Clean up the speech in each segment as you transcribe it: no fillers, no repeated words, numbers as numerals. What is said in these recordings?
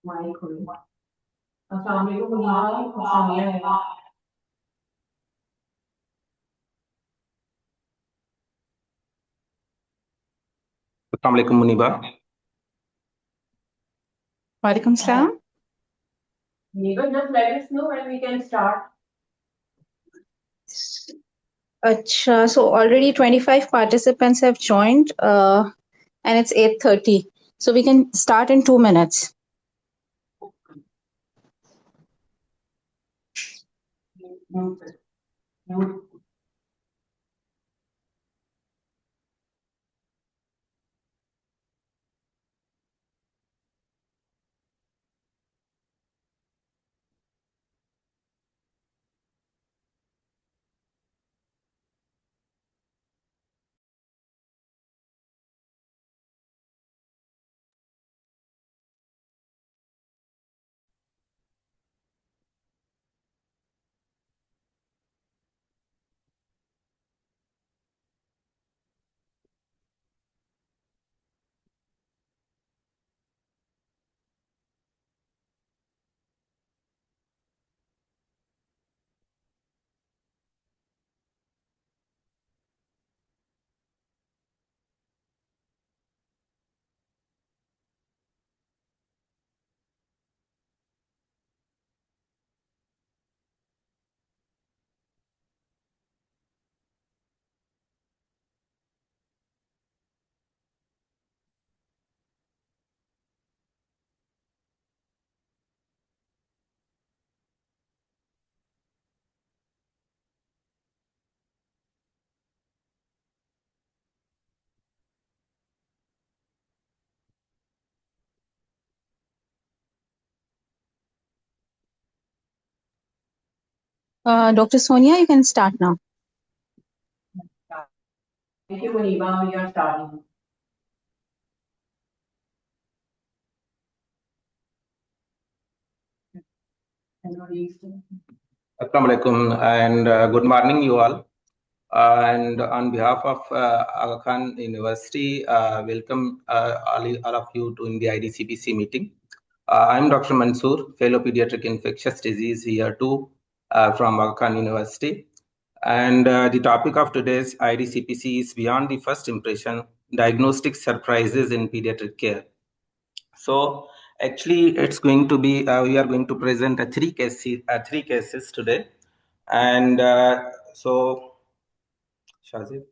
Assalamualaikum Muniba. Walaikum salam. Muniba, just let us know when we can start. Acha, so already 25 participants have joined, and it's 8:30. So we can start in 2 minutes. Dr. Sonia, you can start now. Thank you, Muniba. We are starting. Assalamualaikum and good morning, you all. And on behalf of Aga Khan University, welcome all of you to in the IDCPC meeting. I'm Dr. Mansoor, Fellow Pediatric Infectious Disease here too from Aga Khan University. And the topic of today's IDCPC is Beyond the First Impression, Diagnostic Surprises in Pediatric Care. So actually, it's going to be we are going to present three cases today, and so Shazib.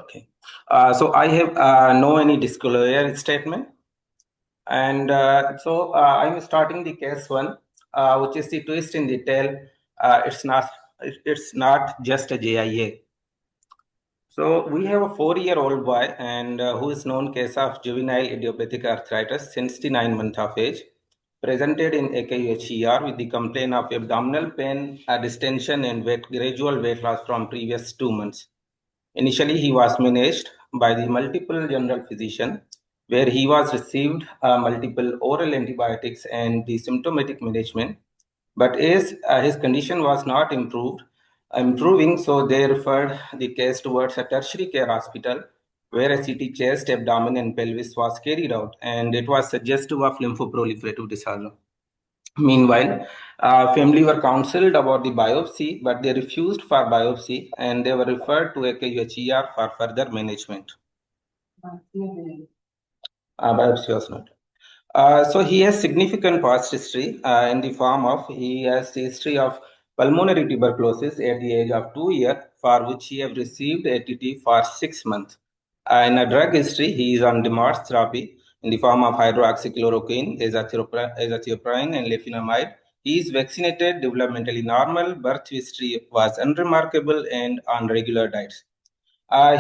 Okay. So I have no any disclosure statement, and so I'm starting the case one, which is the twist in the tail. It's not just a JIA. So we have a 4-year-old boy and who is known case of juvenile idiopathic arthritis since the 9 month of age, presented in AKUHER with the complaint of abdominal pain, distension and gradual weight loss from previous 2 months. Initially, he was managed by the multiple general physician, where he was received multiple oral antibiotics and the symptomatic management. But as his condition was not improving, so they referred the case towards a tertiary care hospital where a CT chest, abdomen, and pelvis was carried out, and it was suggestive of lymphoproliferative disorder. Meanwhile, family were counseled about the biopsy, but they refused for biopsy, and they were referred to AKUHER for further management. Biopsy was not. So he has significant past history in the form of he has history of pulmonary tuberculosis at the age of 2 years, for which he have received ATT for 6 months. In a drug history, he is on DMARS therapy in the form of hydroxychloroquine, azathioprine, and leflunomide. He is vaccinated, developmentally normal, birth history was unremarkable, and on regular diets.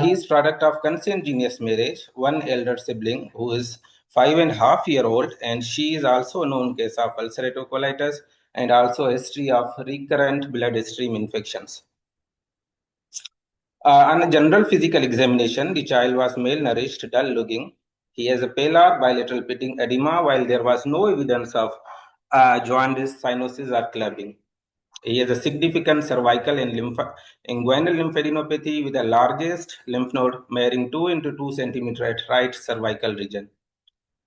He is product of consanguineous marriage, one elder sibling who is 5.5-year-old, and she is also a known case of ulcerative colitis and also a history of recurrent bloodstream infections. On a general physical examination, the child was malnourished, dull looking. He has a palar bilateral pitting edema, while there was no evidence of jaundice, cyanosis, or clubbing. He has a significant cervical and inguinal lymphadenopathy with the largest lymph node measuring 2 into 2 centimeter at right cervical region.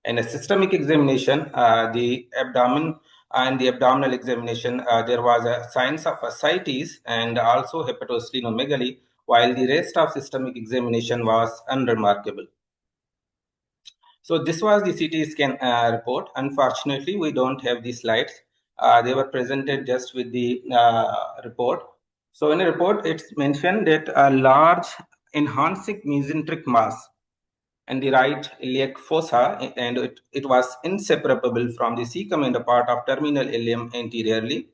In a systemic examination, the abdomen and the abdominal examination, there was a signs of ascites and also hepatosplenomegaly, while the rest of systemic examination was unremarkable. So this was the CT scan report. Unfortunately, we don't have the slides. They were presented just with the report. So in the report, it's mentioned that a large enhancing mesenteric mass and the right iliac fossa, and it was inseparable from the cecum and a part of terminal ileum anteriorly,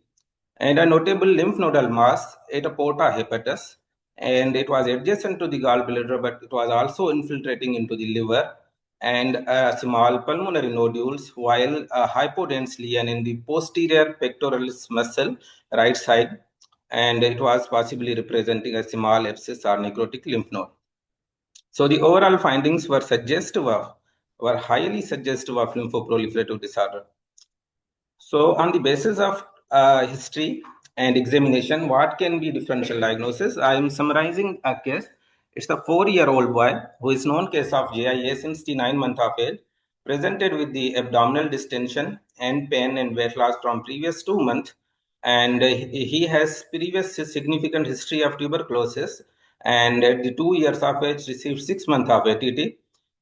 and a notable lymph nodal mass at a porta hepatis, and it was adjacent to the gallbladder, but it was also infiltrating into the liver, and small pulmonary nodules, while hypodensely and in the posterior pectoralis muscle, right side, and it was possibly representing a small abscess or necrotic lymph node. So the overall findings were highly suggestive of lymphoproliferative disorder. So on the basis of history and examination, what can be differential diagnosis? I am summarizing a case. It's a 4-year-old boy who is known case of JIA since the 9 month of age, presented with the abdominal distension and pain and weight loss from previous 2 months. And he has previous significant history of tuberculosis, and at the 2 years of age received 6 months of ATT.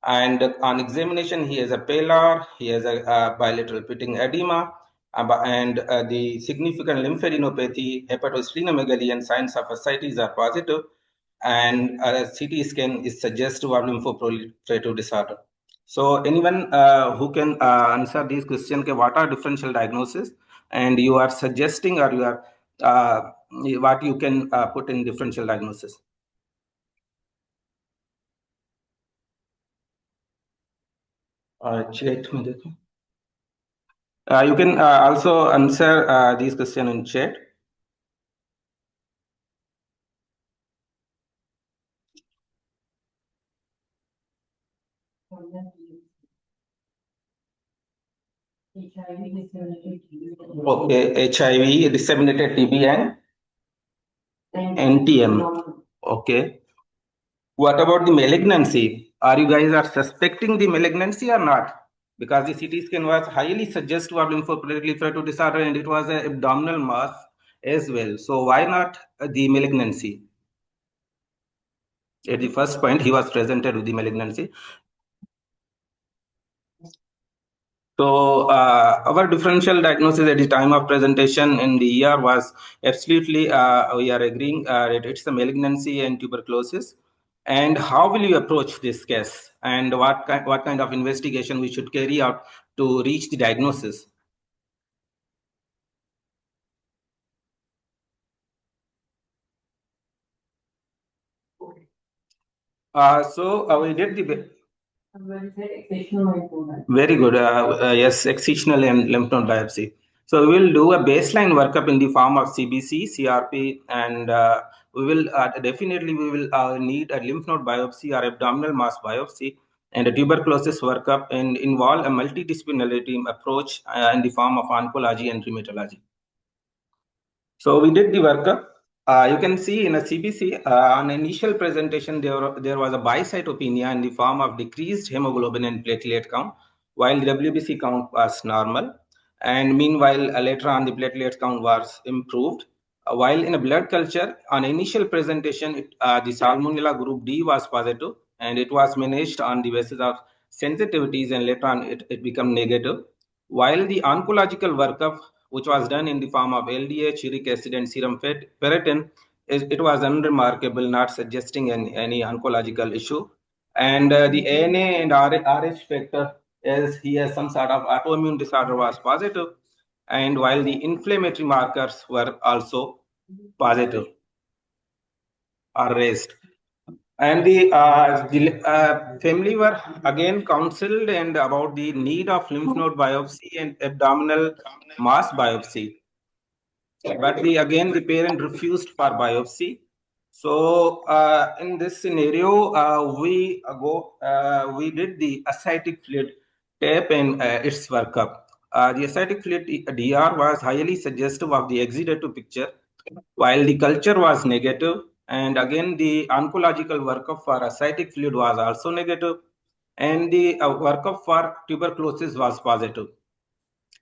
And on examination, he has a pallor, he has a bilateral pitting edema, and the significant lymphadenopathy, hepatosplenomegaly, and signs of ascites are positive, and CT scan is suggestive of lymphoproliferative disorder. So anyone who can answer these questions, what are differential diagnosis, and you are suggesting, or you are what you can put in differential diagnosis? Chat में देखो. You can also answer these questions in chat. Okay, HIV, disseminated TB, and NTM. Okay. What about the malignancy? Are you guys are suspecting the malignancy or not? Because the CT scan was highly suggestive of lymphoproliferative disorder, and it was an abdominal mass as well. So why not the malignancy? At the first point, he was presented with the malignancy. So our differential diagnosis at the time of presentation in the ER was absolutely, we are agreeing that it's a malignancy and tuberculosis. And how will you approach this case? And what kind of investigation we should carry out to reach the diagnosis? So we did the... Very good. Yes, excisional and lymph node biopsy. So we will do a baseline workup in the form of CBC, CRP, and we will definitely we will need a lymph node biopsy or abdominal mass biopsy and a tuberculosis workup, and involve a multidisciplinary approach in the form of oncology and rheumatology. So we did the workup. You can see in a CPC, on initial presentation, there was a bicytopenia in the form of decreased hemoglobin and platelet count, while the WBC count was normal. And meanwhile, later on, the platelet count was improved. While in a blood culture, on initial presentation, the Salmonella group D was positive, and it was managed on the basis of sensitivities, and later on, it became negative. While the oncological workup, which was done in the form of LDH, uric acid, and serum ferritin, it was unremarkable, not suggesting any oncological issue. And the ANA and RH factor, as he has some sort of autoimmune disorder, was positive. And while the inflammatory markers were also positive or raised. And the family were again counseled and about the need of lymph node biopsy and abdominal mass biopsy. But the parent refused for biopsy. So in this scenario, we did the ascitic fluid tape and its workup. The ascitic fluid DR was highly suggestive of the exudative picture, while the culture was negative. And again, the oncological workup for ascitic fluid was also negative. and the workup for tuberculosis was positive.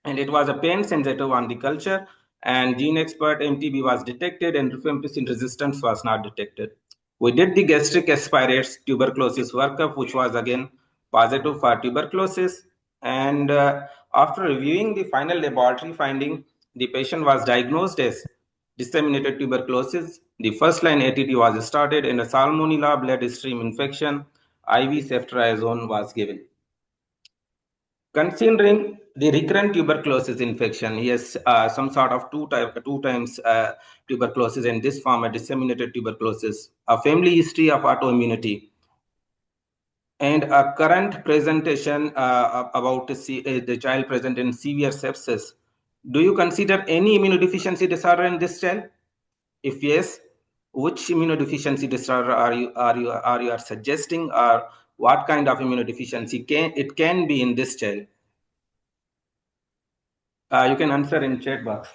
And it was a pain sensitive on the culture, and gene expert MTB was detected, and rifampicin resistance was not detected. We did the gastric aspirates tuberculosis workup, which was again positive for tuberculosis. And after reviewing the final laboratory finding, the patient was diagnosed as disseminated tuberculosis. The first line ATT was started, and a salmonella bloodstream infection, IV ceftriaxone was given. Considering the recurrent tuberculosis infection, yes, some sort of two times tuberculosis, and this form a disseminated tuberculosis, a family history of autoimmunity, and a current presentation about the child present in severe sepsis. Do you consider any immunodeficiency disorder in this child? If yes, which immunodeficiency disorder are you suggesting, or what kind of immunodeficiency can be in this child? You can answer in chat box,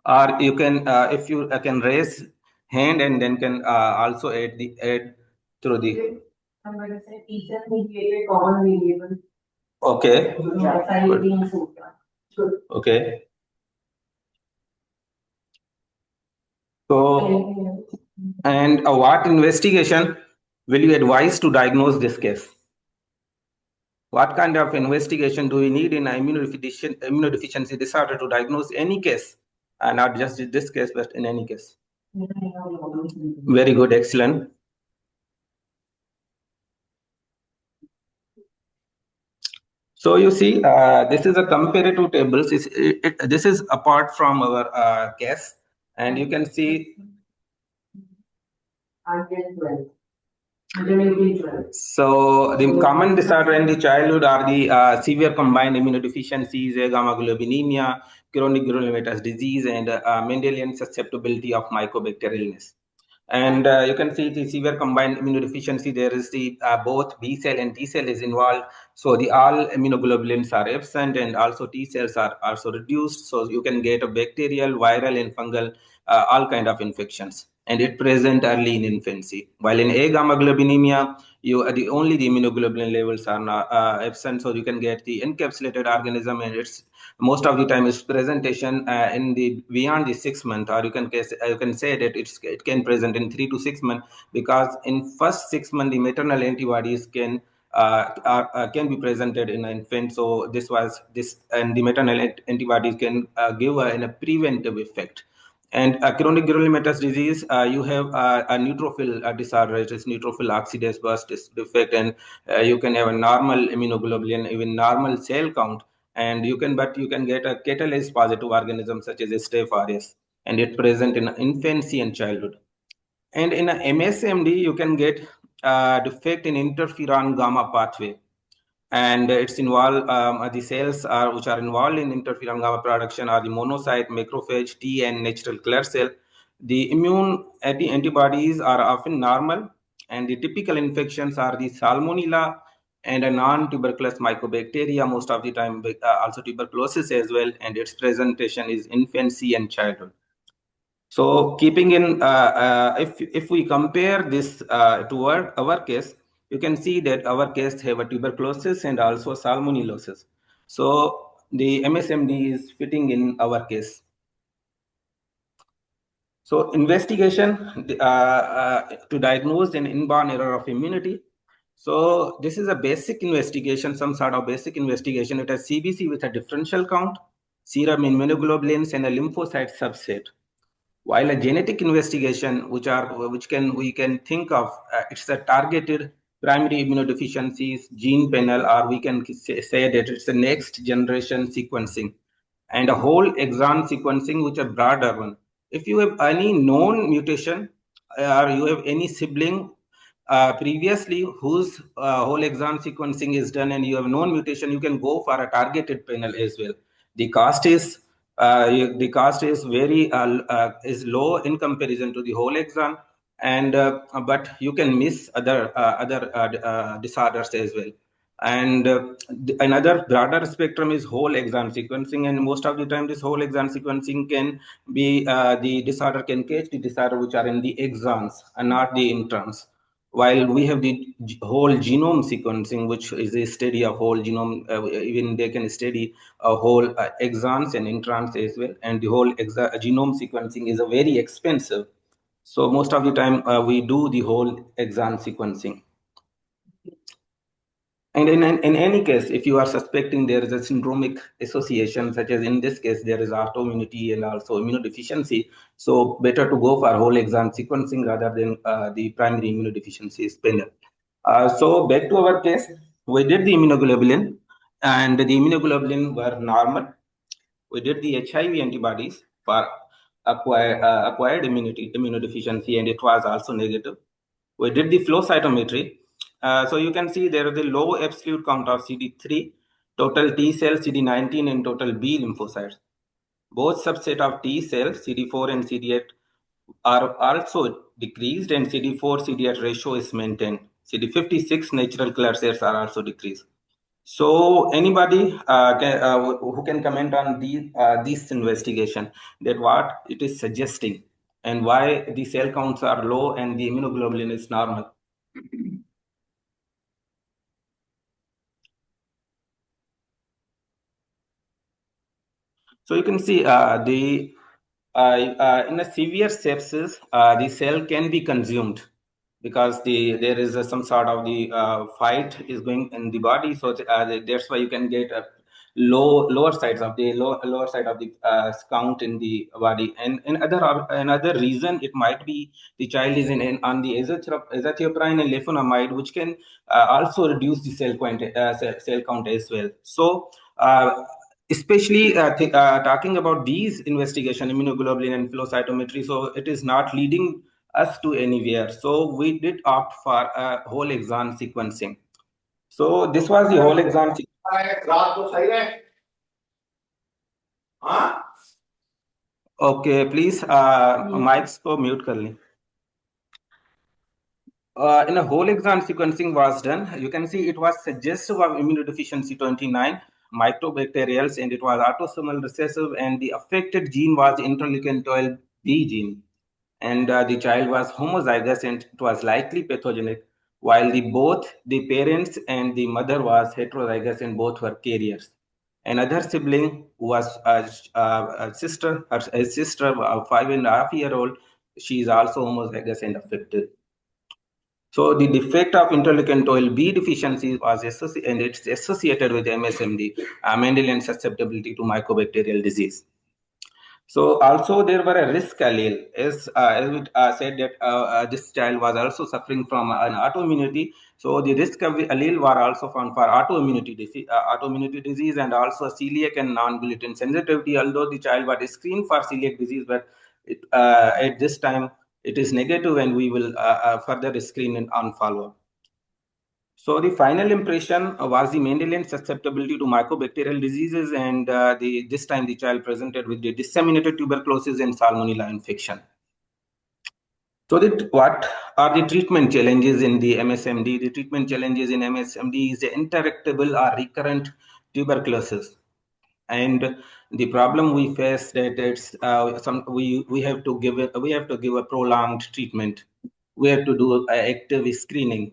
or you can if you can raise hand and then can also add through the. I'm going to say T-cell mediated common variable. Okay. Good. Okay. So, and what investigation will you advise to diagnose this case? What kind of investigation do we need in immunodeficiency disorder to diagnose any case, not just this case, but in any case? Very good, excellent. So you see, this is a comparative tables. This is apart from our case, and you can see. So the common disorder in the childhood are the severe combined immunodeficiencies, gamma globulinemia, chronic granulomatous disease, and Mendelian susceptibility of mycobacterial illness. And you can see the severe combined immunodeficiency. There is the both B cell and T cell is involved. So the all immunoglobulins are absent, and also T cells are also reduced. So you can get a bacterial, viral, and fungal, all kind of infections, and it present early in infancy. While in A gamma globulinemia, the only the immunoglobulin levels are not, absent, so you can get the encapsulated organism, and it's most of the time its presentation in the beyond the 6 month, or you can say that it can present in 3 to 6 months, because in first 6 months the maternal antibodies can be presented in an infant. So and the maternal antibodies can give a preventive effect. And chronic granulomatous disease, you have a neutrophil disorder. It is neutrophil oxidase burst defect, and you can have a normal immunoglobulin, even normal cell count, and you can get a catalase positive organism such as Staph aureus, and it present in infancy and childhood. And in a MSMD, you can get defect in interferon gamma pathway, and it's involved the cells which are involved in interferon gamma production are the monocyte, macrophage, T, and natural killer cell. The immune antibodies are often normal, and the typical infections are the salmonella and a non-tuberculous mycobacteria, most of the time also tuberculosis as well, and its presentation is infancy and childhood. So keeping in, if we compare this to our case, you can see that our case have a tuberculosis and also salmonellosis. So the MSMD is fitting in our case. So investigation to diagnose an inborn error of immunity. So this is a basic investigation, some sort of basic investigation. It has CPC with a differential count, serum immunoglobulins, and a lymphocyte subset. While a genetic investigation, we can think of, it's a targeted primary immunodeficiencies gene panel, or we can say that it's a next generation sequencing, and a whole exon sequencing, which are broader one. If you have any known mutation, or you have any sibling previously whose whole exon sequencing is done, and you have known mutation, you can go for a targeted panel as well. The cost is very is low in comparison to the whole exon, and but you can miss other disorders as well. And another broader spectrum is whole exon sequencing, and most of the time this whole exon sequencing can be the disorder can catch the disorder which are in the exons and not the introns. while we have the whole genome sequencing, which is a study of whole genome. Even they can study a whole exons and introns as well, and the whole genome sequencing is a very expensive. So most of the time we do the whole exon sequencing. And in any case, if you are suspecting there is a syndromic association, such as in this case, there is autoimmunity and also immunodeficiency, so better to go for whole exon sequencing rather than the primary immunodeficiency panel. So back to our case, we did the immunoglobulin, and the immunoglobulin were normal. We did the HIV antibodies for acquired immunodeficiency, and it was also negative. We did the flow cytometry. So you can see there is a low absolute count of CD3, total T cells, CD19, and total B lymphocytes. Both subset of T cells, CD4 and CD8, are also decreased, and CD4 CD8 ratio is maintained. CD56 natural killer cells are also decreased. So anybody who can comment on this investigation, that what it is suggesting and why the cell counts are low and the immunoglobulin is normal? So you can see in a severe sepsis, the cell can be consumed because there is some sort of the fight is going in the body. So that's why you can get a lower side of the count in the body. And another reason it might be the child is on the azathioprine and lefonamide, which can also reduce the cell count as well. So especially talking about these investigation, immunoglobulin and flow cytometry, so it is not leading us to anywhere. So we did opt for a whole exon sequencing. So this was the whole exon sequencing. Okay, please mics को mute कर लें. In a whole exon sequencing was done, you can see it was suggestive of immunodeficiency 29 mycobacterials, and it was autosomal recessive, and the affected gene was interleukin 12B gene, and the child was homozygous and it was likely pathogenic, while both the parents and the mother was heterozygous and both were carriers. Another sibling was a sister, a sister of 5.5-year-old. She is also homozygous and affected. So the defect of interleukin 12B deficiency was associated with MSMD, Mendelian susceptibility to mycobacterial disease. So also there were a risk allele, as we said that this child was also suffering from an autoimmunity. So the risk of allele were also found for autoimmunity disease and also celiac and non-gluten sensitivity. Although the child was screened for celiac disease, but at this time it is negative, and we will further screen on follow-up. So the final impression was the Mendelian susceptibility to mycobacterial diseases, and this time the child presented with the disseminated tuberculosis and salmonella infection. So what are the treatment challenges in the MSMD? The treatment challenges in MSMD is the interactable or recurrent tuberculosis. And the problem we face that it's we have to give a prolonged treatment. We have to do active screening.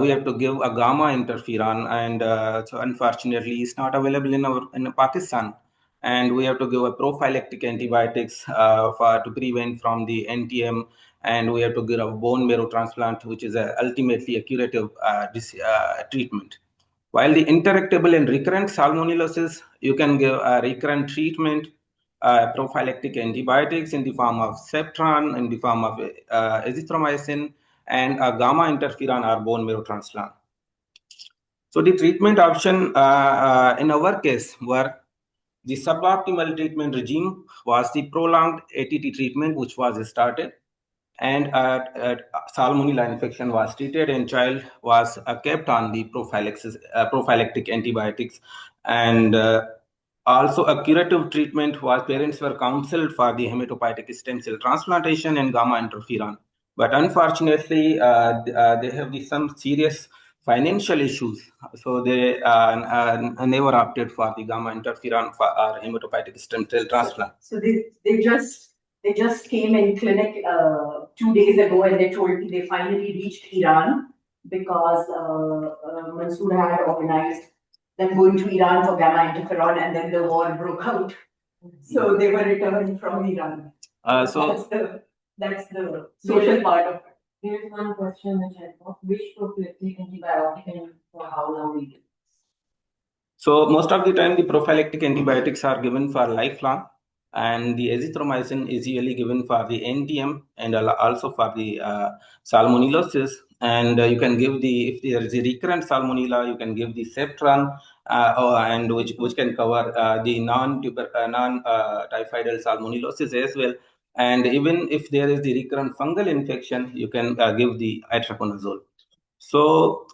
We have to give a gamma interferon, and so unfortunately, it's not available in Pakistan. And we have to give a prophylactic antibiotics to prevent from the NTM, and we have to give a bone marrow transplant, which is ultimately a curative treatment. While the interactable and recurrent salmonellosis, you can give a recurrent treatment, prophylactic antibiotics in the form of Septran, in the form of azithromycin, and a gamma interferon or bone marrow transplant. So the treatment option in our case were the suboptimal treatment regime was the prolonged ATT treatment, which was started, and salmonella infection was treated, and child was kept on the prophylactic antibiotics, and also a curative treatment was parents were counseled for the hematopoietic stem cell transplantation and gamma interferon. But unfortunately, they have some serious financial issues, so they never opted for the gamma interferon for hematopoietic stem cell transplant. So they just They just came in clinic 2 days ago, and they told me they finally reached Iran because Mansoor had organized them going to Iran for gamma interferon, and then the war broke out. So they were returning from Iran. That's the social part of it. There is one question which I got. Which prophylactic antibiotic and for how long we give? So most of the time, the prophylactic antibiotics are given for lifelong, and the azithromycin is usually given for the NTM and also for the salmonellosis. And you can give if there is a recurrent salmonella, you can give the Ceftriaxone, and which can cover the non-typhoidal salmonellosis as well. And even if there is the recurrent fungal infection, you can give the itraconazole. So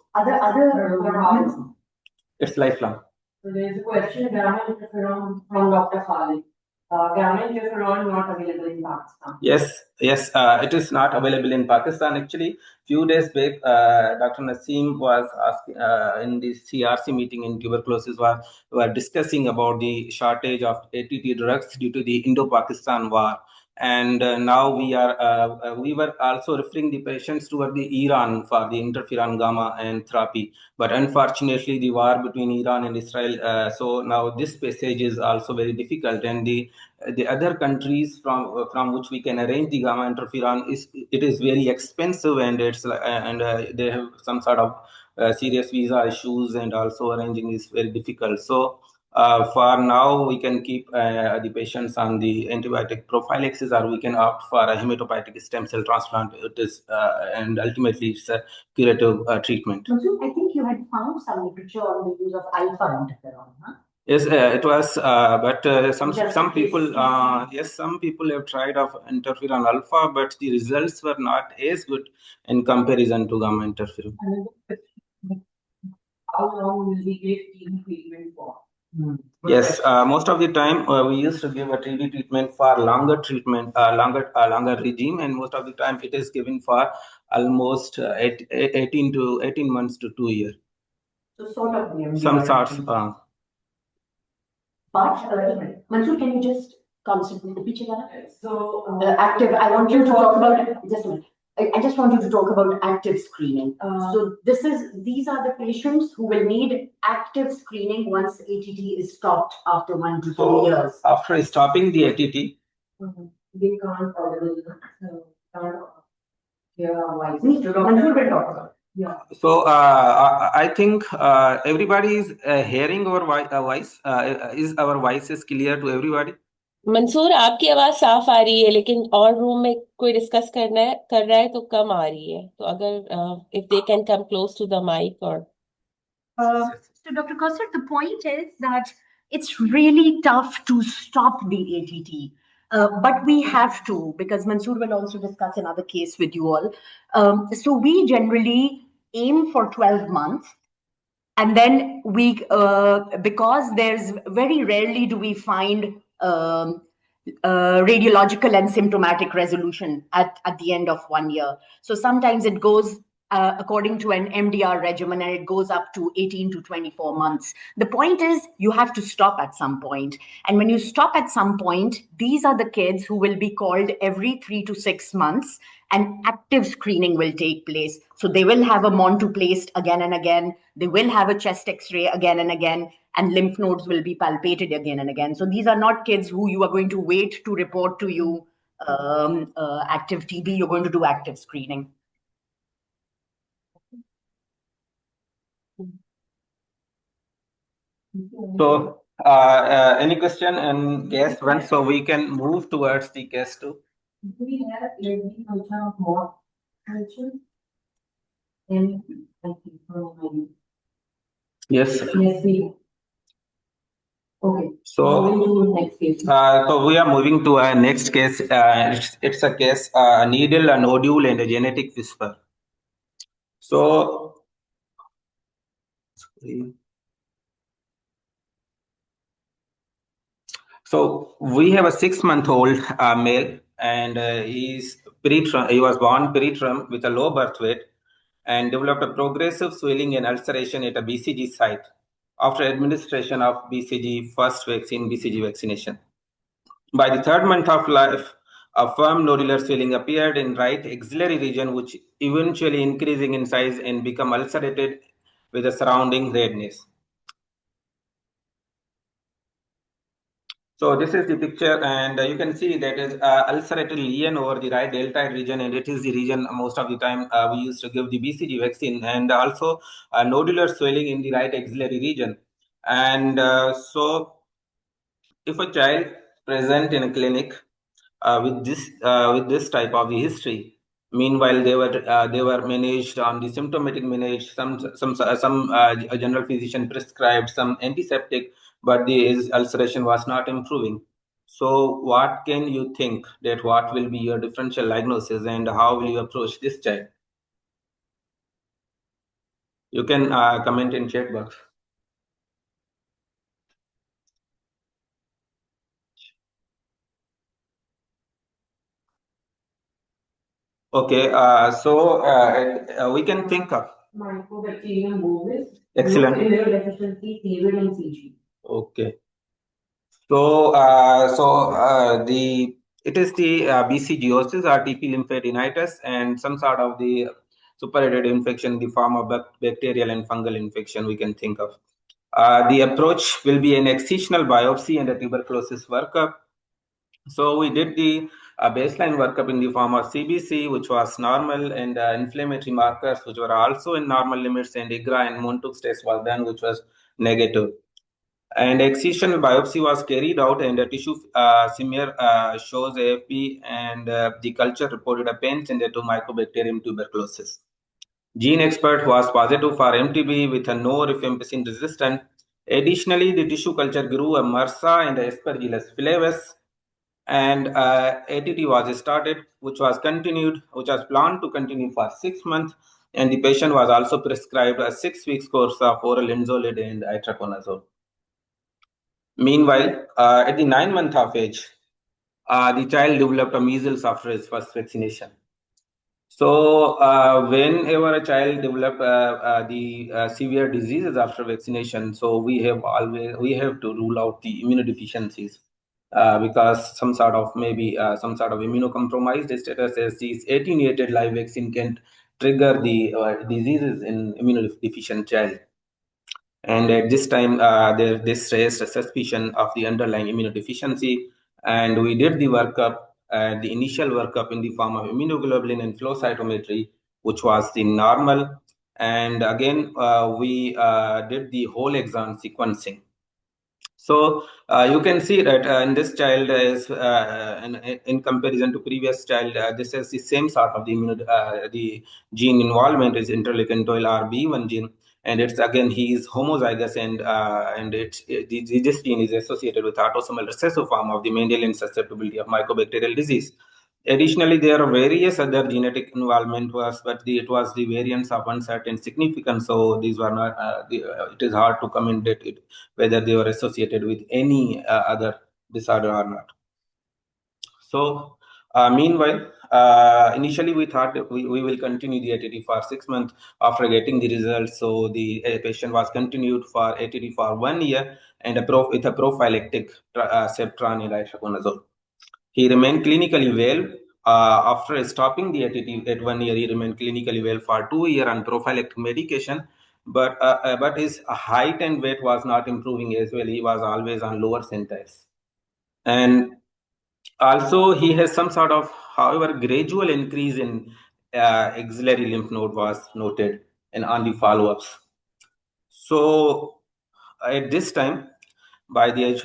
it's lifelong. So there is a question, gamma interferon from Dr. Khalid. Gamma interferon not available in Pakistan. Yes, it is not available in Pakistan. Actually, few days back, Dr. Naseem was asking in the CRC meeting in tuberculosis, were discussing about the shortage of ATT drugs due to the Indo-Pakistan war. And now we were also referring the patients toward the Iran for the interferon gamma and therapy. But unfortunately, the war between Iran and Israel, so now this passage is also very difficult, and the other countries from which we can arrange the gamma interferon it is very expensive, and they have some sort of serious visa issues, and also arranging is very difficult. So for now, we can keep the patients on the antibiotic prophylaxis, or we can opt for a hematopoietic stem cell transplant. It is and ultimately it's a curative treatment. So I think you had found some literature on the use of alpha interferon, huh? Yes, it was, but some people, some people have tried of interferon alpha, but the results were not as good in comparison to gamma interferon. How long will we give TB treatment for? Yes, most of the time we used to give a TB treatment for longer longer regime, and most of the time it is given for almost 18 months to 2 years. So sort of the MDR. Some sorts. But Mansoor, can you just concentrate the picture? So active. I want you to talk about just a minute. I just want you to talk about active screening. So these are the patients who will need active screening once ATT is stopped after 1 to 2 years. After stopping the ATT, They can't probably hear our voice. Mansoor will talk about it. Yeah. So I think everybody is hearing our voice. Is our voice is clear to everybody? Mansoor आपकी आवाज साफ आ रही है, लेकिन और room में कोई discuss कर रहा है तो कम आ रही है. तो अगर if they can come close to the mic or. So Dr. Kausar, the point is that it's really tough to stop the ATT. But we have to, because Mansoor will also discuss another case with you all. So we generally aim for 12 months. And then because there's very rarely do we find radiological and symptomatic resolution at the end of 1 year. So sometimes it goes according to an MDR regimen, and it goes up to 18 to 24 months. The point is you have to stop at some point. And when you stop at some point, these are the kids who will be called every 3 to 6 months, and active screening will take place. So they will have a Montu placed again and again. They will have a chest X-ray again and again, and lymph nodes will be palpated again and again. So these are not kids who you are going to wait to report to you active TB. You're going to do active screening. So any question in case 1? So we can move towards the case 2. Do we have a culture of more culture? And Yes. yes, we. Okay. So Next case. So we are moving to our next case. It's a case needle, a nodule, and a genetic whisper. So we have a 6-month-old male, and he was born preterm with a low birth weight and developed a progressive swelling and ulceration at a BCG site after administration of BCG first vaccine, BCG vaccination. By the 3rd month of life, A firm nodular swelling appeared in right axillary region, which eventually increasing in size and become ulcerated with a surrounding redness. So this is the picture, and you can see that is ulcerated lesion over the right deltoid region, and it is the region most of the time we used to give the BCG vaccine, and also nodular swelling in the right axillary region. And so if a child present in a clinic with this type of the history, meanwhile they were managed on the symptomatic managed, some general physician prescribed some antiseptic, but the ulceration was not improving. So what can you think that what will be your differential diagnosis and how will you approach this child? You can comment in chat box. Okay, so we can think of Mycobacterium bovis, excellent. immunodeficiency, period, and CG. Okay. So, it is the BCGosis or TP lymphadenitis and some sort of the superadded infection in the form of bacterial and fungal infection we can think of. The approach will be an excisional biopsy and a tuberculosis workup. So we did the baseline workup in the form of CBC, which was normal, and inflammatory markers, which were also in normal limits, and IGRA and Montuk's test was done, which was negative. And excisional biopsy was carried out, and the tissue smear shows AFP, and the culture reported a pain-sensitive to Mycobacterium tuberculosis. Gene expert was positive for MTB with a no rifampicin resistant. Additionally, the tissue culture grew a MRSA and Aspergillus flavus, and ATT was started, which was planned to continue for 6 months, and the patient was also prescribed a 6-week course of oral linezolid and itraconazole. Meanwhile, at the 9 month of age, the child developed a measles after his first vaccination. So, whenever a child develop the severe diseases after vaccination, so we have to rule out the immunodeficiencies because some sort of immunocompromised status as this attenuated live vaccine can trigger the diseases in immunodeficient child. And at this time, this raised a suspicion of the underlying immunodeficiency. And we did the workup, the initial workup in the form of immunoglobulin and flow cytometry, which was the normal. And again, we did the whole exome sequencing. So you can see that in this child is in comparison to previous child, this is the same sort of the gene involvement is interleukin 12 RB1 gene, and it's again he is homozygous, and this gene is associated with autosomal recessive form of the Mendelian susceptibility of mycobacterial disease. Additionally, there are various other genetic involvement but it was the variants of uncertain significance. So these were not. It is hard to comment whether they were associated with any other disorder or not. So, meanwhile, initially we thought we will continue the ATT for 6 months after getting the results. So the patient was continued for ATT for 1 year and with a prophylactic Septran and itraconazole. He remained clinically well. After stopping the ATT at 1 year, he remained clinically well for 2 years on prophylactic medication. But his height and weight was not improving as well. He was always on lower centiles. And also, he has some sort of, however, gradual increase in axillary lymph node was noted and on the follow-ups. So at this time, by the age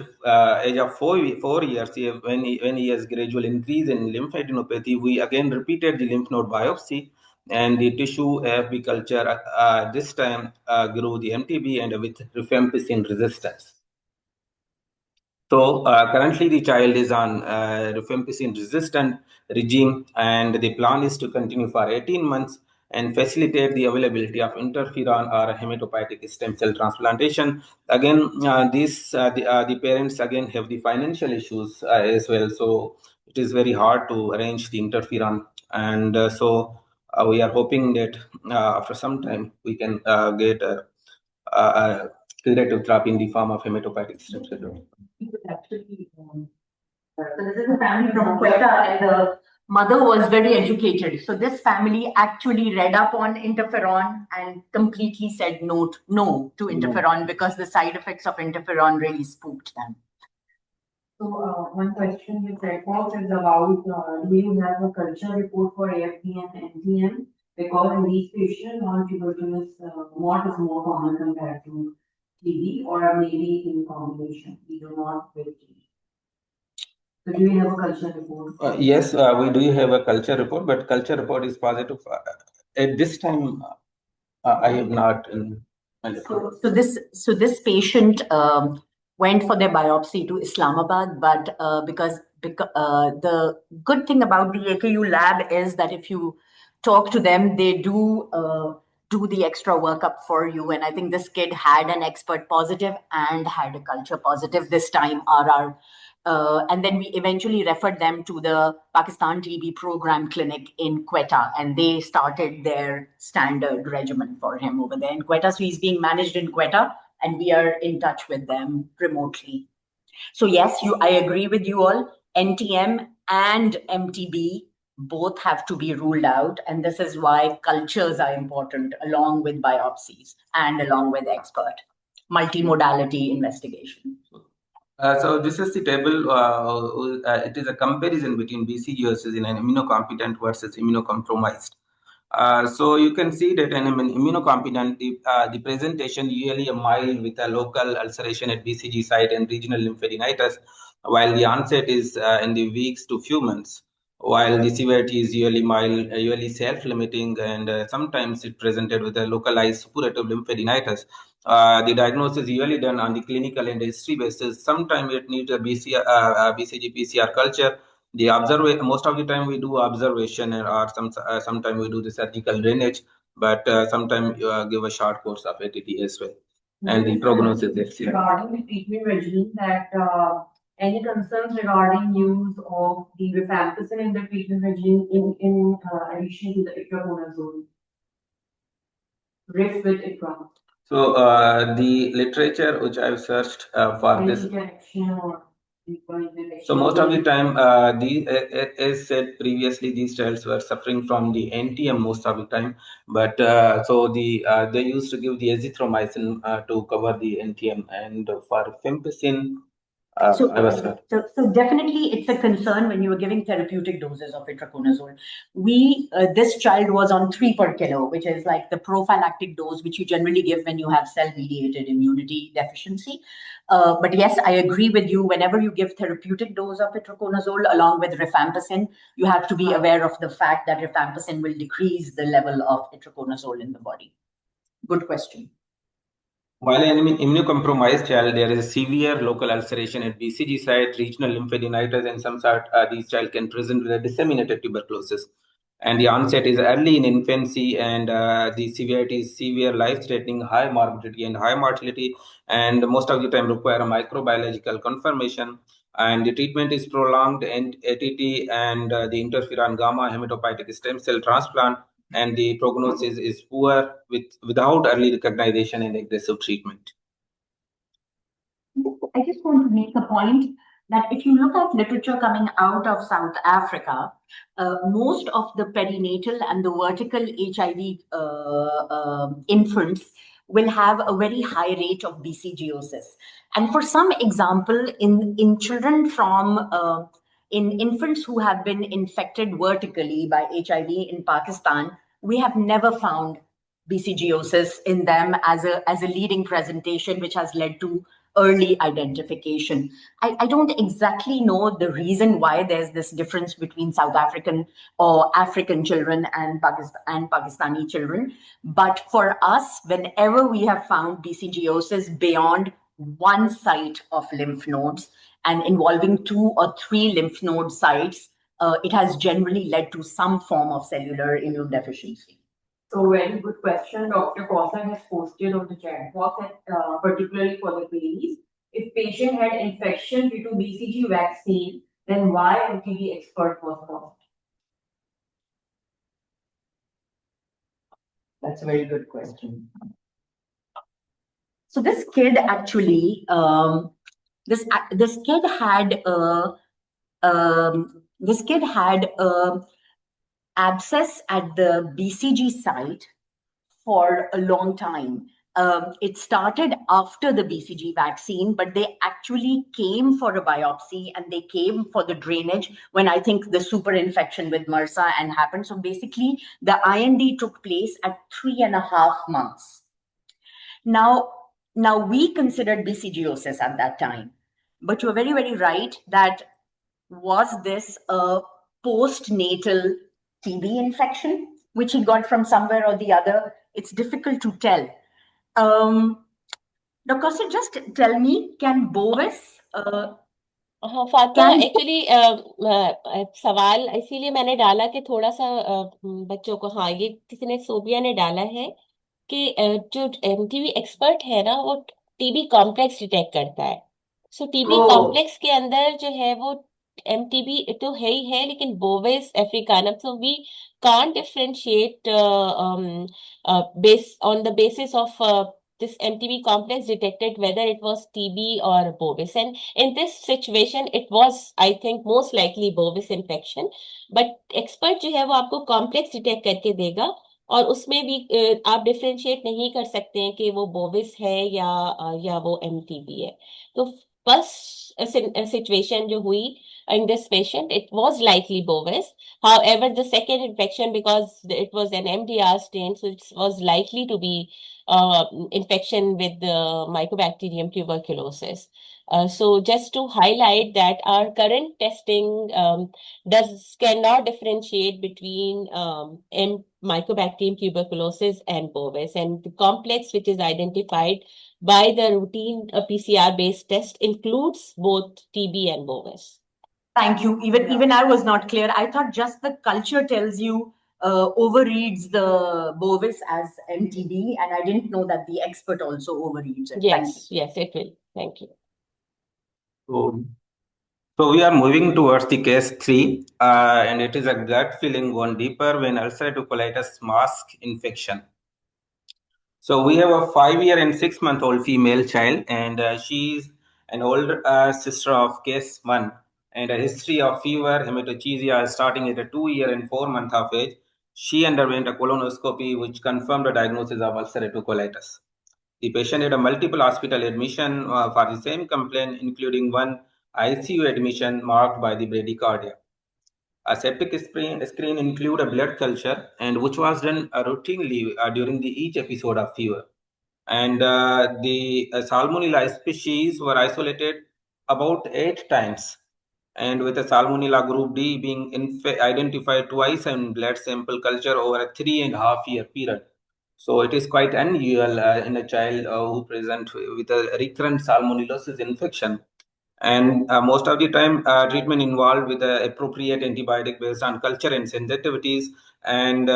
of 4 years, when he has gradual increase in lymphadenopathy, we again repeated the lymph node biopsy, and the tissue AFB culture this time grew the MTB and with rifampicin resistance. So currently the child is on rifampicin resistant regime, and the plan is to continue for 18 months and facilitate the availability of interferon or hematopoietic stem cell transplantation. Again, the parents again have the financial issues as well, so it is very hard to arrange the interferon, and so we are hoping that after some time we can get a curative therapy in the form of hematopoietic stem cell. He was actually So this is a family from Quetta, and the mother was very educated. So this family actually read up on interferon and completely said no to interferon because the side effects of interferon really spooked them. So one question you said was is about do you have a culture report for AFD and NTM? Because in these patients, non-tuberculous what is more common compared to TB or maybe in combination, either not with TB. So do you have a culture report? Yes, we do have a culture report, but culture report is positive. At this time, I have not. So this patient went for their biopsy to Islamabad, but because the good thing about the AKU lab is that if you talk to them, they do the extra workup for you. And I think this kid had an expert positive and had a culture positive this time, RR. And then we eventually referred them to the Pakistan TB program clinic in Quetta, and they started their standard regimen for him over there in Quetta. So he's being managed in Quetta, and we are in touch with them remotely. So yes, I agree with you all. NTM and MTB both have to be ruled out, and this is why cultures are important along with biopsies and along with expert multimodality investigation. So this is the table. It is a comparison between BCG in an immunocompetent versus immunocompromised. So you can see that in an immunocompetent, the presentation usually a mild with a local ulceration at BCG site and regional lymphadenitis, while the onset is in the weeks to few months, while the severity is usually mild, usually self-limiting, and sometimes it presented with a localized suppurative lymphadenitis. The diagnosis is usually done on the clinical and history basis. Sometimes it needs a BCG PCR culture. The observation, most of the time we do observation, or sometimes we do the surgical drainage, but sometimes give a short course of ATT as well. And the prognosis is regarding the treatment regimen, that any concerns regarding use of the rifampicin in the treatment regimen in addition to the itraconazole, RIF with ITRA. So the literature which I've searched for this. So most of the time, as said previously, these childs were suffering from the NTM most of the time. But so they used to give the azithromycin to cover the NTM, and for rifampicin, so definitely it's a concern when you are giving therapeutic doses of itraconazole. This child was on 3 per kilo, which is like the prophylactic dose which you generally give when you have cell-mediated immunity deficiency. But yes, I agree with you. Whenever you give therapeutic dose of itraconazole along with rifampicin, you have to be aware of the fact that rifampicin will decrease the level of itraconazole in the body. Good question. While in immunocompromised child, there is a severe local ulceration at BCG site, regional lymphadenitis, and some sort these child can present with a disseminated tuberculosis. And the onset is early in infancy, and the severity is severe, life-threatening, high morbidity and high mortality, and most of the time require a microbiological confirmation. And the treatment is prolonged and ATT and the interferon gamma hematopoietic stem cell transplant, and the prognosis is poor without early recognition and aggressive treatment. I just want to make a point that if you look at literature coming out of South Africa, most of the perinatal and the vertical HIV infants will have a very high rate of BCGosis. And for some example, in children from in infants who have been infected vertically by HIV in Pakistan, we have never found BCGosis in them as a leading presentation, which has led to early identification. I don't exactly know the reason why there's this difference between South African or African children and Pakistani children. But for us, whenever we have found BCGosis beyond one site of lymph nodes and involving 2 or 3 lymph node sites, it has generally led to some form of cellular immune deficiency. So very good question. Dr. Kosa has posted on the chat box, particularly for the queries. If patient had infection due to BCG vaccine, then why MTB expert was lost? That's a very good question. So this kid actually, this kid had This kid had abscess at the BCG site for a long time. It started after the BCG vaccine, but they actually came for a biopsy and they came for the drainage when I think the super infection with MRSA and happened. So basically, the IND took place at 3.5 months. Now we considered BCGiosis at that time, but you're very, very right that was this a postnatal TB infection, which he got from somewhere or the other? It's difficult to tell. Dr. Costa, just tell me, can Bovis हाँ Fatima can actually सवाल इसीलिए मैंने डाला कि थोड़ा सा बच्चों को, हाँ ये किसी ने, सोबिया ने डाला है कि जो एमटीबी एक्सपर्ट है ना वो टीबी कॉम्प्लेक्स डिटेक्ट करता है। सो टीबी Oh, कॉम्प्लेक्स के अंदर जो है वो एमटीबी तो है ही है, लेकिन बोवेस अफ्रीकानम, so we can't differentiate based on the basis of this MTB complex detected whether it was TB or bovis. And in this situation, it was, I think, most likely bovis infection. But expert जो है वो आपको complex detect करके देगा, और उसमें भी आप डिफरेंशिएट नहीं कर सकते हैं कि वो बोविस है या वो एमटीबी है। तो फर्स्ट सिचुएशन जो हुई in this patient, it was likely bovis. However, the second infection, because it was an MDR strain, so it was likely to be infection with the Mycobacterium tuberculosis. So just to highlight that our current testing cannot differentiate between Mycobacterium tuberculosis and bovis, and the complex which is identified by the routine PCR-based test includes both TB and bovis. thank you. Even I was not clear. I thought just the culture tells you overreads the bovis as MTB, and I didn't know that the expert also overreads it. Thank you. Yes, it will. Thank you. So we are moving towards the case 3, and it is a gut feeling gone deeper when ulcerative colitis mask infection. So we have a 5-year and 6-month-old female child, and she is an older sister of case 1, and a history of fever, hematochezia starting at a 2-year and 4-month of age. She underwent a colonoscopy, which confirmed a diagnosis of ulcerative colitis. The patient had a multiple hospital admission for the same complaint, including one ICU admission marked by the bradycardia. A septic screen include a blood culture, and which was done routinely during each episode of fever. And the Salmonella species were isolated about 8 times, and with a Salmonella group D being identified twice in blood sample culture over a 3.5-year period. So it is quite unusual in a child who present with a recurrent salmonellosis infection. And most of the time, treatment involved with the appropriate antibiotic based on culture and sensitivities. And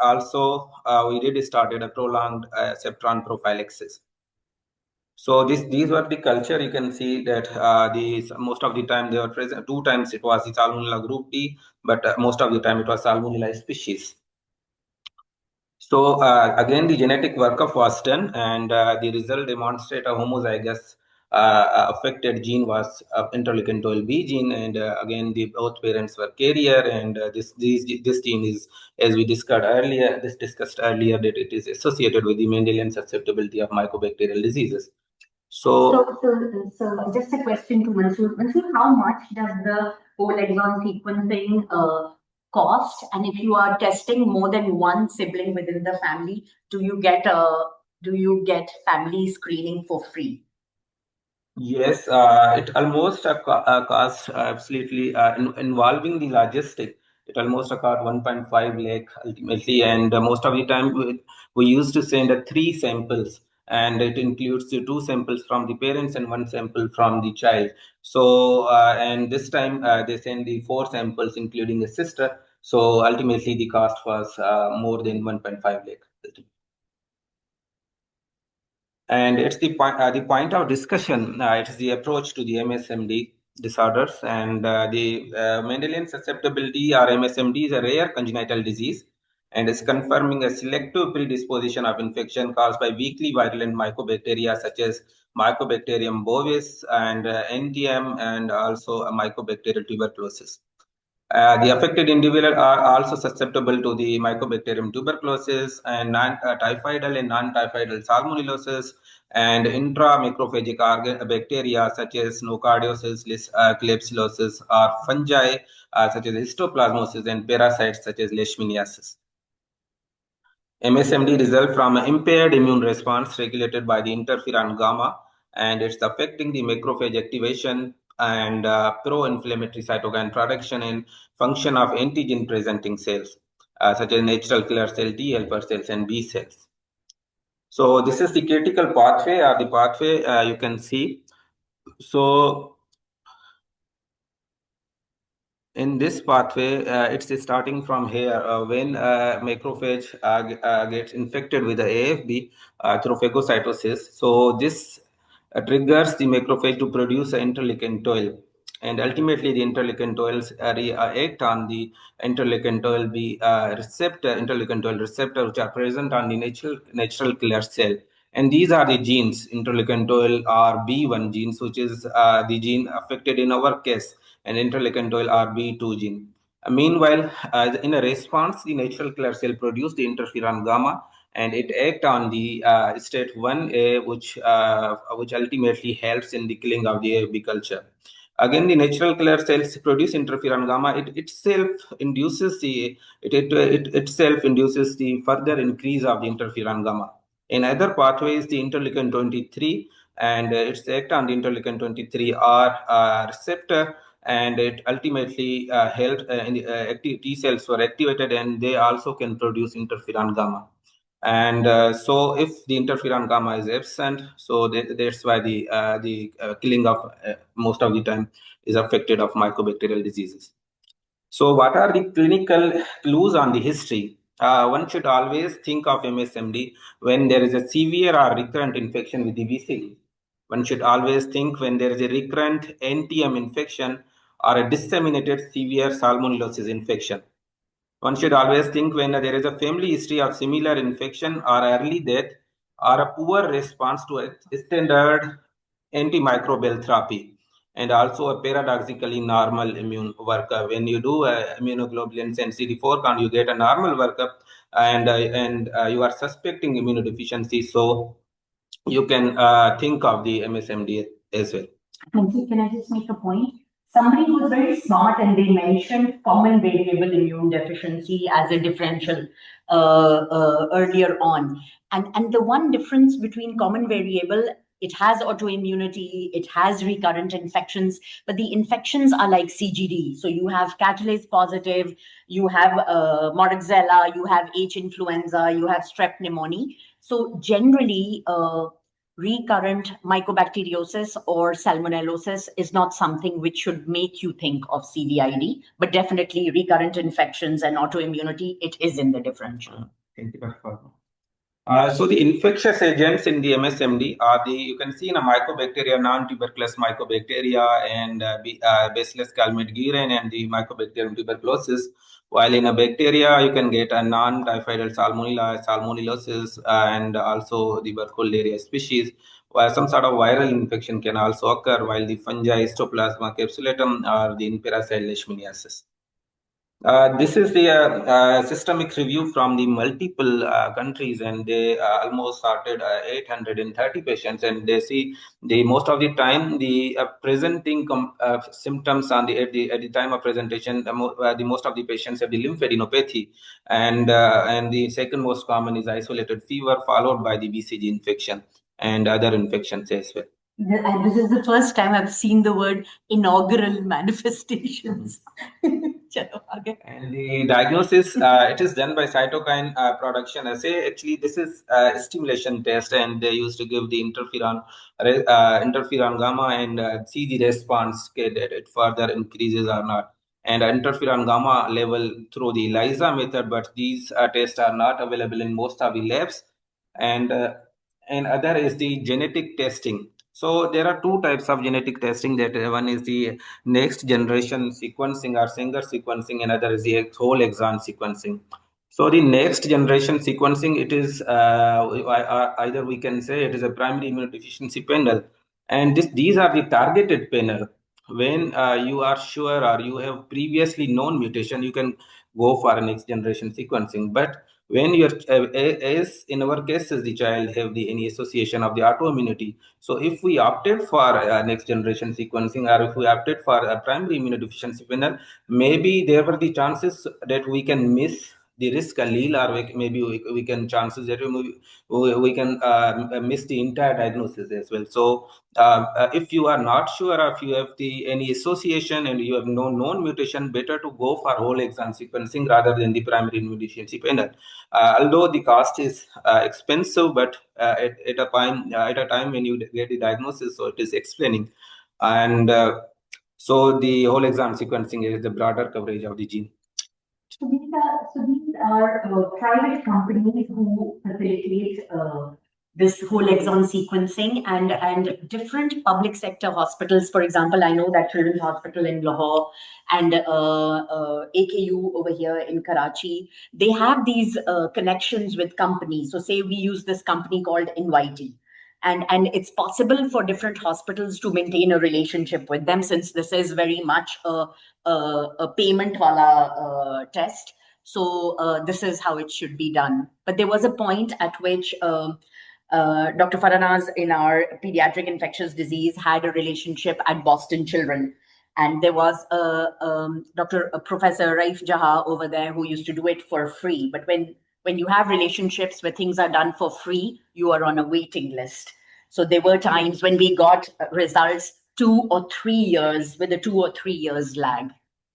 also, we did started a prolonged septron prophylaxis. So these were the culture. You can see that these most of the time they were present. 2 times it was the Salmonella group D, but most of the time it was Salmonella species. So again, the genetic workup was done, and the result demonstrate a homozygous affected gene was interleukin 12B gene, and again, both parents were carrier, and this gene is, as we discussed earlier, that it is associated with the Mendelian susceptibility of mycobacterial diseases. So Just a question to Mansoor. Mansoor, how much does the whole exon sequencing cost? And if you are testing more than one sibling within the family, do you get family screening for free? Yes, it almost cost absolutely involving the logistic. It almost cost 1.5 lakh ultimately, and most of the time we used to send 3 samples, and it includes the 2 samples from the parents and 1 sample from the child. So, and this time they send the 4 samples, including a sister. So ultimately, the cost was more than 1.5 lakh. And it's the point of discussion. It's the approach to the MSMD disorders, and the Mendelian susceptibility or MSMD is a rare congenital disease, and is confirming a selective predisposition of infection caused by weakly virulent mycobacteria such as Mycobacterium bovis and NTM, and also Mycobacterial tuberculosis. The affected individuals are also susceptible to the Mycobacterium tuberculosis and typhoidal and non-typhoidal salmonellosis and intramacrophagic bacteria such as nocardiosis, klebsiellosis, or fungi such as histoplasmosis, and parasites such as leishmaniasis. MSMD results from an impaired immune response regulated by the interferon gamma, and it's affecting the macrophage activation and pro-inflammatory cytokine production and function of antigen-presenting cells, such as natural killer cell T helper cells and B cells. So this is the critical pathway, or the pathway you can see. So in this pathway, it's starting from here. When macrophage gets infected with the AFB through phagocytosis, so this triggers the macrophage to produce an interleukin 12, and ultimately the interleukin 12 act on the interleukin 12 receptor, interleukin 12 receptor, which are present on the natural killer cell. And these are the genes, interleukin 12 or B1 genes, which is the gene affected in our case, and interleukin 12 or B2 gene. Meanwhile, in a response, the natural killer cell produce the interferon gamma, and it act on the state 1A, which ultimately helps in the killing of the AFB culture. Again, the natural killer cells produce interferon gamma. It itself induces the further increase of the interferon gamma. In other pathways, the interleukin 23 and its act on the interleukin 23 R receptor, and it ultimately helps in the active T cells were activated, and they also can produce interferon gamma. And so if the interferon gamma is absent, so that's why the killing of most of the time is affected of mycobacterial diseases. So what are the clinical clues on the history? One should always think of MSMD when there is a severe or recurrent infection with the BCG. One should always think when there is a recurrent NTM infection or a disseminated severe salmonellosis infection. One should always think when there is a family history of similar infection or early death or a poor response to a standard antimicrobial therapy, and also a paradoxically normal immune workup. When you do immunoglobulins and CD4 count, you get a normal workup, and you are suspecting immunodeficiency. So you can think of the MSMD as well. Can I just make a point? Somebody was very smart and they mentioned common variable immune deficiency as a differential earlier on. And the one difference between common variable, it has autoimmunity, it has recurrent infections, but the infections are like CGD. So you have catalase positive, you have Moraxella, you have H influenza, you have strep pneumoniae. So generally, recurrent mycobacteriosis or salmonellosis is not something which should make you think of CVID, but definitely recurrent infections and autoimmunity, it is in the differential. Thank you, Dr. So the infectious agents in the MSMD are you can see in a mycobacteria, non-tuberculous mycobacteria, and Bacillus calmette-guerin and the Mycobacterium tuberculosis. While in a bacteria, you can get a non-typhoidal salmonella, salmonellosis, and also the Burkholderia species. While some sort of viral infection can also occur, while the fungi, Histoplasma capsulatum, or the parasite leishmaniasis. This is the systemic review from the multiple countries, and they almost started 830 patients, and they see the most of the time the presenting symptoms at the time of presentation. The most of the patients have the lymphadenopathy, and the second most common is isolated fever, followed by the BCG infection and other infections as well. This is the first time I've seen the word inaugural manifestations. And the diagnosis, it is done by cytokine production assay. Actually, this is a stimulation test, and they used to give the interferon gamma and see the response, that it further increases or not. And interferon gamma level through the ELISA method, but these tests are not available in most of the labs. And other is the genetic testing. So there are two types of genetic testing. That one is the next generation sequencing or Sanger sequencing, and other is the whole exon sequencing. So the next generation sequencing, it is either we can say it is a primary immunodeficiency panel, and these are the targeted panel. When you are sure or you have previously known mutation, you can go for a next generation sequencing. But when you're as in our cases, the child have any association of the autoimmunity. So if we opted for next generation sequencing, or if we opted for a primary immunodeficiency panel, maybe there were the chances that we can miss the risk allele, or maybe we can chances that we can miss the entire diagnosis as well. So if you are not sure, or if you have any association and you have no known mutation, better to go for whole exome sequencing rather than the primary immunodeficiency panel. Although the cost is expensive, but at a time when you get the diagnosis, so it is explaining. And so the whole exome sequencing is the broader coverage of the gene. So these are private companies who facilitate this whole exome sequencing, and different public sector hospitals. For example, I know that Children's Hospital in Lahore and AKU over here in Karachi, they have these connections with companies. So say we use this company called Invitee. And it's possible for different hospitals to maintain a relationship with them, since this is very much a payment wala test. So this is how it should be done. But there was a point at which Dr. Faranaz in our pediatric infectious disease had a relationship at Boston Children. And there was a Professor Raif Jaha over there who used to do it for free. But when you have relationships where things are done for free, you are on a waiting list. So there were times when we got results 2 or 3 years with a 2 or 3 years lag.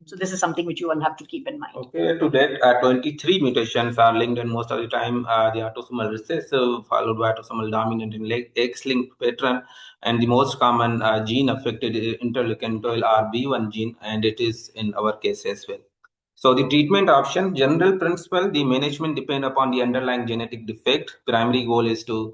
So this is something which you all have to keep in mind. Okay, to that, 23 mutations are linked, and most of the time the autosomal recessive followed by autosomal dominant in X-linked pattern, and the most common gene affected is interleukin 12 RB1 gene, and it is in our case as well. So the treatment option, general principle, the management depend upon the underlying genetic defect. Primary goal is to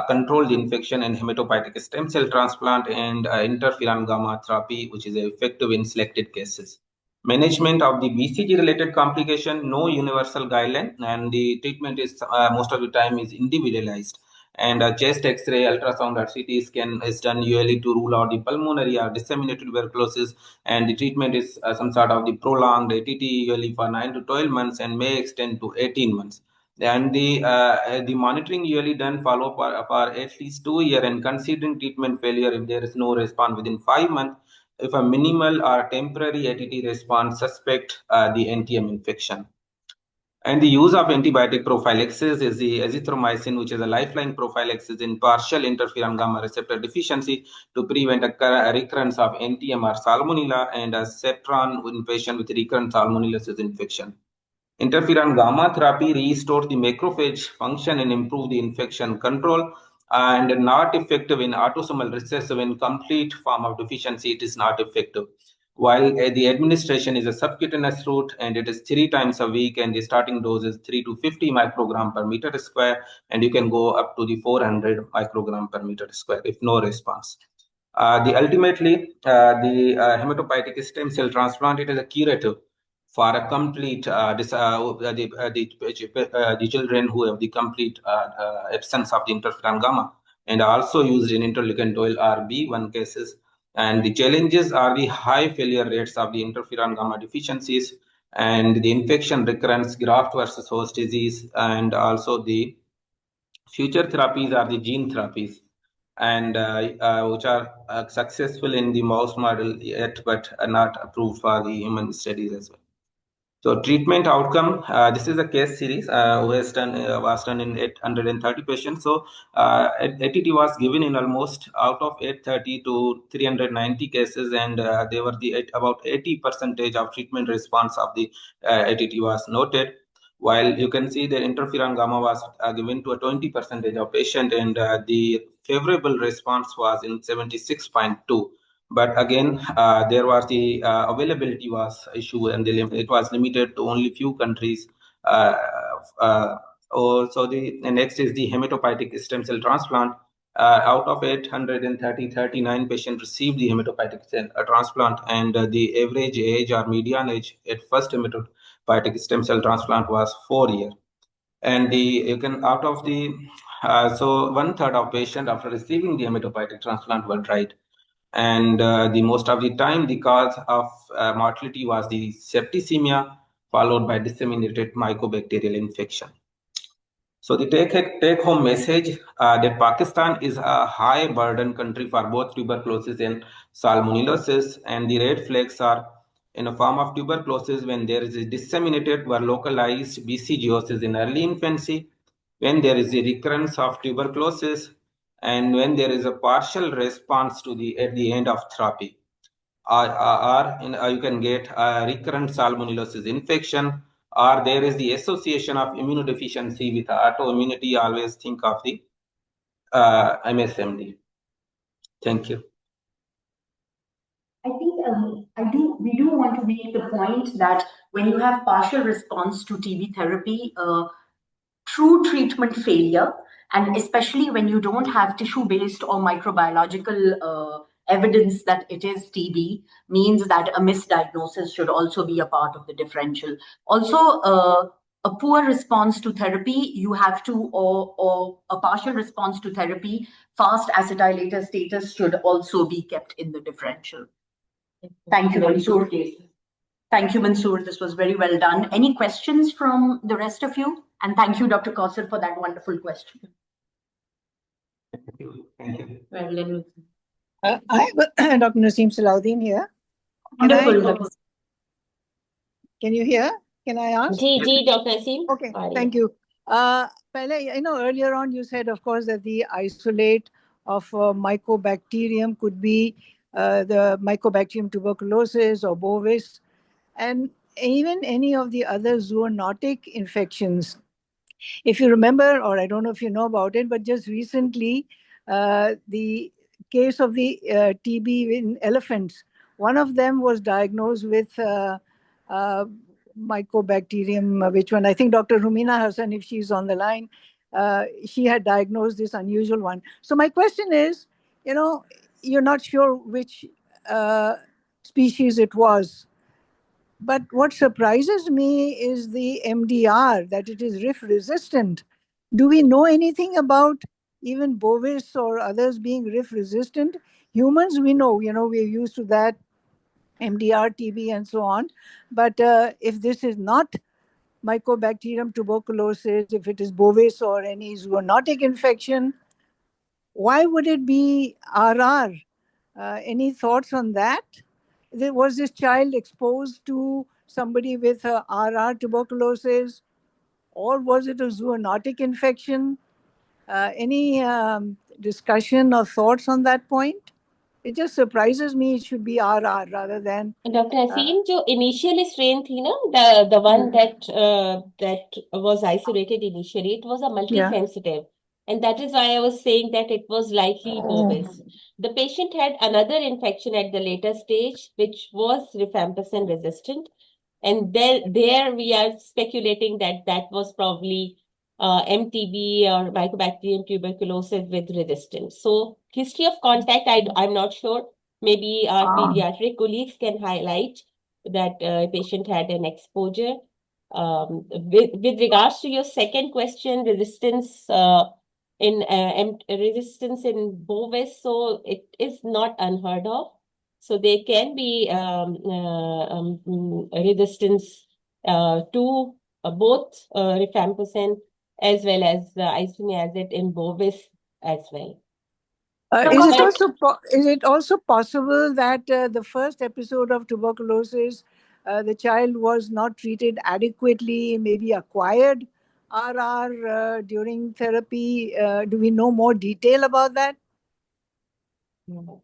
control the infection and hematopoietic stem cell transplant and interferon gamma therapy, which is effective in selected cases. Management of the BCG related complication, no universal guideline, and the treatment is most of the time is individualized. And chest X-ray, ultrasound, or CT scan is done usually to rule out the pulmonary or disseminated tuberculosis, and the treatment is some sort of the prolonged ATT, usually for 9 to 12 months and may extend to 18 months. And the monitoring usually done follow for at least 2 years, and considering treatment failure if there is no response within 5 months. If a minimal or temporary ATT response, suspect the NTM infection. And the use of antibiotic prophylaxis is the azithromycin, which is a lifeline prophylaxis in partial interferon gamma receptor deficiency to prevent a recurrence of NTM or salmonella, and a cetron in patient with recurrent salmonellosis infection. Interferon gamma therapy restores the macrophage function and improve the infection control, and not effective in autosomal recessive. In complete form of deficiency, it is not effective. While the administration is a subcutaneous route, and it is 3 times a week, and the starting dose is 3 to 50 microgram per meter square, and you can go up to the 400 microgram per meter square if no response. Ultimately, the hematopoietic stem cell transplant, it is a curative for a complete the children who have the complete absence of the interferon gamma, and also used in interleukin 12 RB1 cases. And the challenges are the high failure rates of the interferon gamma deficiencies, and the infection recurrence, graft versus host disease, and also the future therapies are the gene therapies, and which are successful in the mouse model yet, but are not approved for the human studies as well. So treatment outcome, this is a case series was done in 830 patients. So ATT was given in almost out of 830 to 390 cases, and they were about 80% of treatment response of the ATT was noted. While you can see the interferon gamma was given to a 20% of patient, and the favorable response was in 76.2. But again, there was the availability was issue, and it was limited to only few countries. So the next is the hematopoietic stem cell transplant. Out of 830, 39 patients received the hematopoietic cell transplant, and the average age or median age at first hematopoietic stem cell transplant was 4 years. And you can out of the so 1/3 of patients after receiving the hematopoietic transplant were died, and the most of the time the cause of mortality was the septicemia followed by disseminated mycobacterial infection. So the take home message that Pakistan is a high burden country for both tuberculosis and salmonellosis, and the red flags are in a form of tuberculosis when there is a disseminated or localized BCGiosis in early infancy, when there is a recurrence of tuberculosis, and when there is a partial response to the at the end of therapy. You can get a recurrent salmonellosis infection, or there is the association of immunodeficiency with autoimmunity. Always think of the MSMD. Thank you. I think we do want to make the point that when you have partial response to TB therapy, true treatment failure, and especially when you don't have tissue-based or microbiological evidence that it is TB, means that a misdiagnosis should also be a part of the differential. Also, a poor response to therapy, you have to, or a partial response to therapy, fast acetylator status should also be kept in the differential. Thank you, Mansoor. Thank you, Mansoor. This was very well done. Any questions from the rest of you? And thank you, Dr. Kausar, for that wonderful question. Thank you. Thank you. Well, I have Dr. Naseem Salahuddin here. wonderful. Can you hear? Can I ask? Ji, Dr. Naseem. Okay, thank you. Earlier on you said, of course, that the isolate of mycobacterium could be the Mycobacterium tuberculosis or bovis, and even any of the other zoonotic infections. If you remember, or I don't know if you know about it, but just recently, the case of the TB in elephants, one of them was diagnosed with Mycobacterium, which one? I think Dr. Rumina Hassan, if she's on the line, she had diagnosed this unusual one. So my question is, you're not sure which species it was. But what surprises me is the MDR, that it is RIF resistant. Do we know anything about even bovis or others being RIF resistant? Humans, we know, we're used to that, MDR, TB, and so on. But if this is not Mycobacterium tuberculosis, if it is bovis or any zoonotic infection, why would it be RR? Any thoughts on that? Was this child exposed to somebody with RR tuberculosis, or was it a zoonotic infection? Any discussion or thoughts on that point? It just surprises me it should be RR rather than... Dr. Naseem, जो initial strain थी ना, the one that was isolated initially, it was a multisensitive. And that is why I was saying that it was likely bovis. The patient had another infection at the later stage, which was rifampicin resistant. And there we are speculating that was probably MTB or Mycobacterium tuberculosis with resistance. So history of contact, I'm not sure. Maybe our pediatric colleagues can highlight that a patient had an exposure. With regards to your second question, resistance resistance in bovis, so it is not unheard of. So there can be resistance to both rifampicin as well as isoniazid in bovis as well. Is it also possible that the first episode of tuberculosis, the child was not treated adequately, maybe acquired RR during therapy? Do we know more detail about that?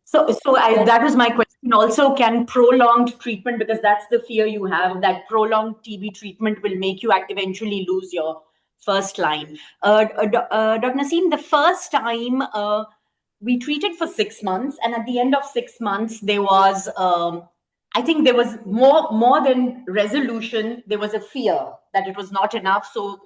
So that was my question. Also, can prolonged treatment, because that's the fear you have, that prolonged TB treatment will make you eventually lose your first line. Dr. Naseem, the first time we treated for 6 months, and at the end of 6 months, there was, I think there was more than resolution. There was a fear that it was not enough. So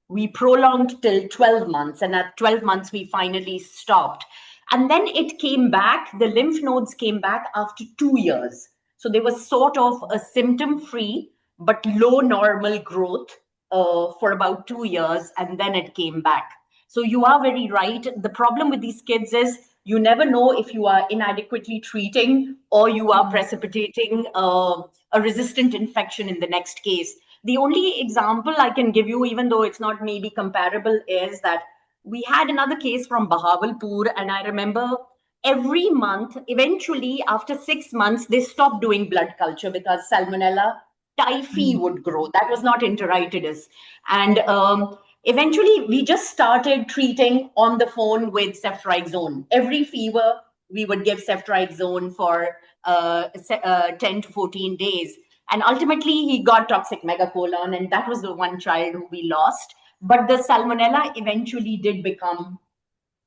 we prolonged till 12 months. And at 12 months, we finally stopped. And then it came back, the lymph nodes came back after 2 years. So there was sort of a symptom-free, but low normal growth for about 2 years, and then it came back. So you are very right. The problem with these kids is you never know if you are inadequately treating or you are precipitating a resistant infection in the next case. The only example I can give you, even though it's not maybe comparable, is that we had another case from Bahawalpur, and I remember every month, eventually after 6 months, they stopped doing blood culture because Salmonella typhi would grow. That was not enteritis. And eventually we just started treating on the phone with ceftriaxone. Every fever, we would give ceftriaxone for 10 to 14 days. And ultimately, he got toxic megacolon, and that was the one child who we lost. But the Salmonella eventually did become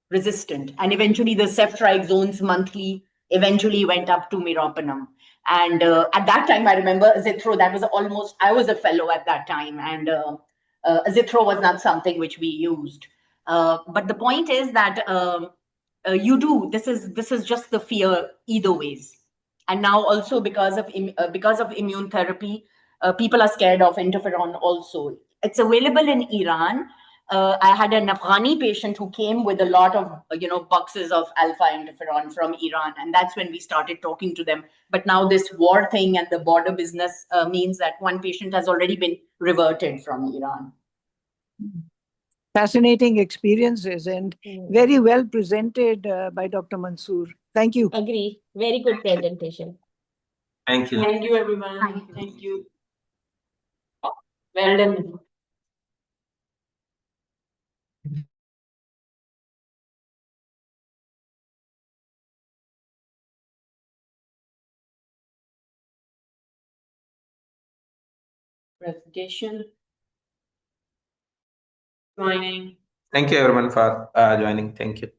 resistant, and eventually the ceftriaxones monthly eventually went up to meropenem. And at that time, I remember azithro. That was almost, I was a fellow at that time, and azithro was not something which we used. But the point is that you do. This is just the fear either ways. And now also because of immune therapy, people are scared of interferon also. It's available in Iran. I had an Afghani patient who came with a lot of boxes of alpha interferon from Iran, and that's when we started talking to them. But now this war thing and the border business means that one patient has already been reverted from Iran. Fascinating experiences and very well presented by Dr. Mansoor. Thank you. Agree. Very good presentation. Thank you. Thank you, everyone. Thank you. Well done. Presentation. Joining. Thank you everyone for joining. Thank you.